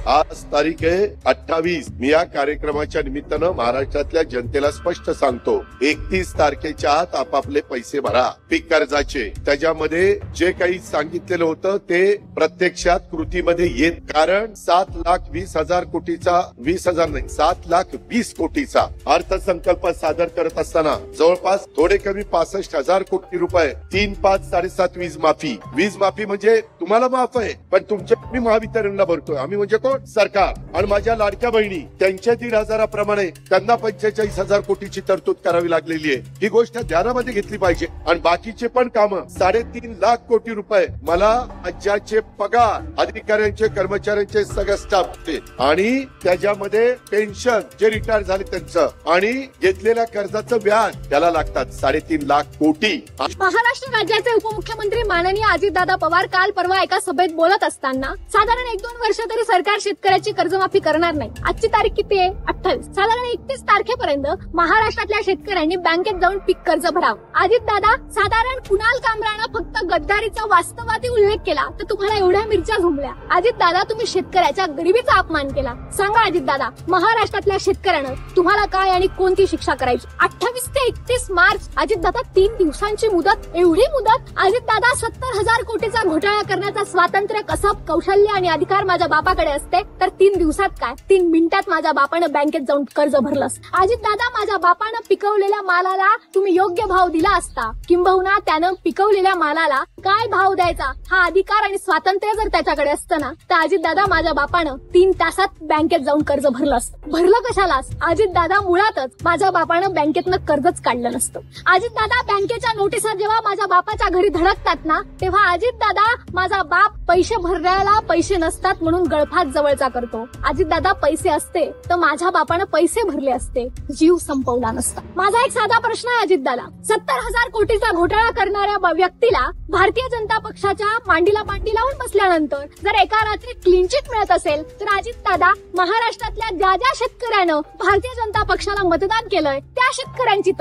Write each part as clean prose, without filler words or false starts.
आज तारीख आहे 28। मी या कार्यक्रमाच्या निमित्तानं महाराष्ट्रातल्या जनतेला स्पष्ट सांगतो, 31 तारखेच्या आत आपापले पैसे भरा पीक कर्जाचे। त्याच्यामध्ये जे काही सांगितलेलं होतं ते प्रत्यक्षात कृतीमध्ये येत, कारण 7,20,000 कोटीचा 20,000 नाही 7,20,000 कोटीचा अर्थसंकल्प सादर करत असताना जवळपास थोडे कमी 65,000 कोटी रुपये 3, 5, 7.5 वीज माफी। वीज माफी म्हणजे तुम्हाला माफ आहे, पण तुमच्या मी महावितरणला भरतोय। आम्ही म्हणजे कोण? सरकार। आणि माझ्या लाडक्या बहिणी त्यांच्या 1,500 प्रमाणे त्यांना 45,000 कोटीची तरतूद करावी लागलेली आहे। ही गोष्ट ध्यानामध्ये घेतली पाहिजे। आणि बाकीचे पण कामं 3.5 लाख कोटी रुपये मला राज्याचे पगार, अधिकाऱ्यांचे, कर्मचाऱ्यांचे, सगळ्या स्टाफचे, आणि त्याच्यामध्ये पेन्शन जे रिटायर झाले त्यांचं, आणि घेतलेल्या कर्जाचं व्याज त्याला लागतात 3.5 लाख कोटी। महाराष्ट्र राज्याचे उपमुख्यमंत्री माननीय अजितदादा पवार काल परवा एका सभेत बोलत असताना साधारण 1-2 वर्ष तरी सरकार शेतकऱ्याची कर्जमाफी करणार नाही। आजची तारीख किती आहे? 28। साधारण 31 तारखेपर्यंत महाराष्ट्रातल्या शेतकऱ्यांनी बँकेत जाऊन पीक कर्ज भरावं। अजितदादा, साधारण कुणाल कामरानं फक्त गद्दारीचा वास्तवातील उल्लेख केला तर तुम्हाला एवढ्या मिरच्या झुमल्या। अजितदादा, तुम्ही शेतकऱ्याच्या गरिबीचा अपमान केला। सांगा अजितदादा, महाराष्ट्रातल्या शेतकऱ्यानं तुम्हाला काय आणि कोणती शिक्षा करायची? 28 ते 31 मार्च अजितदादा, 3 दिवसांची मुदत। एवढी मुदत? अजितदादा, 70,000 कोटीचा घोटाळा करण्याचा स्वातंत्र्य, कसब, कौशल्य आणि अधिकार माझ्या बापाकडे असते, तर 3 दिवसात काय 3 मिनिटात माझ्या बापानं बँकेत जाऊन कर्ज भरलं। अजितदादा, माझ्या बापानं पिकवलेल्या मालाला तुम्ही योग्य भाव दिला असता, किंबहुना त्यानं पिकवलेल्या मालाला काय भाव द्यायचा हा अधिकार आणि स्वातंत्र्य जर त्याच्याकडे असतं ना, तर अजितदादा, माझ्या बापानं 3 तासात बँकेत जाऊन कर्ज भरलं असतं। भरलं कशालाच? अजितदादा, मुळातच माझ्या बापानं बँकेतनं कर्जच काढलं नसतं। अजितदादा, बँकेच्या नोटिसा जेव्हा माझ्या बापाच्या घरी धडकतात ना, तेव्हा अजितदादा, माझा बाप पैसे भरण्याला पैसे नसतात म्हणून गळफात जवळचा करतो। अजितदादा, पैसे असते तर माझ्या बापानं पैसे भरले असते, जीव संपवला नसता। माझा एक साधा प्रश्न आहे अजितदादा, 70,000 कोटीचा घोटाळा करणाऱ्या व्यक्तीला भारतीय जनता पक्षाच्या मांडीला मांडी लावून बसल्यानंतर जर एका रात्री क्लीन चिट मिळत असेल, तर अजितदादा, महाराष्ट्रातल्या ज्या शेतकऱ्यानं भारतीय जनता पक्षाला मतदान केलंय त्या शेतकऱ्यांची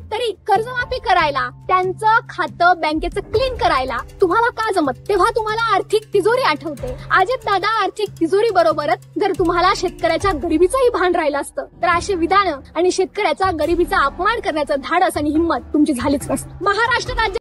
तरी कर्जमाफी करायला, त्यांचं खातं बँकेचं क्लीन करायला तुम्हाला का जमत? तेव्हा तुम्हाला आर्थिक तिजोरी आठवते। अजितदादा, आर्थिक तिजोरी बरोबरच जर तुम्हाला शेतकऱ्याच्या गरिबीचंही भान राहिलं असतं, तर अशी विधानं आणि शेतकऱ्याचा गरिबीचा अपमान करण्याचं धाडस आणि हिंमत तुमची झालीच नसती। महाराष्ट्र राज्य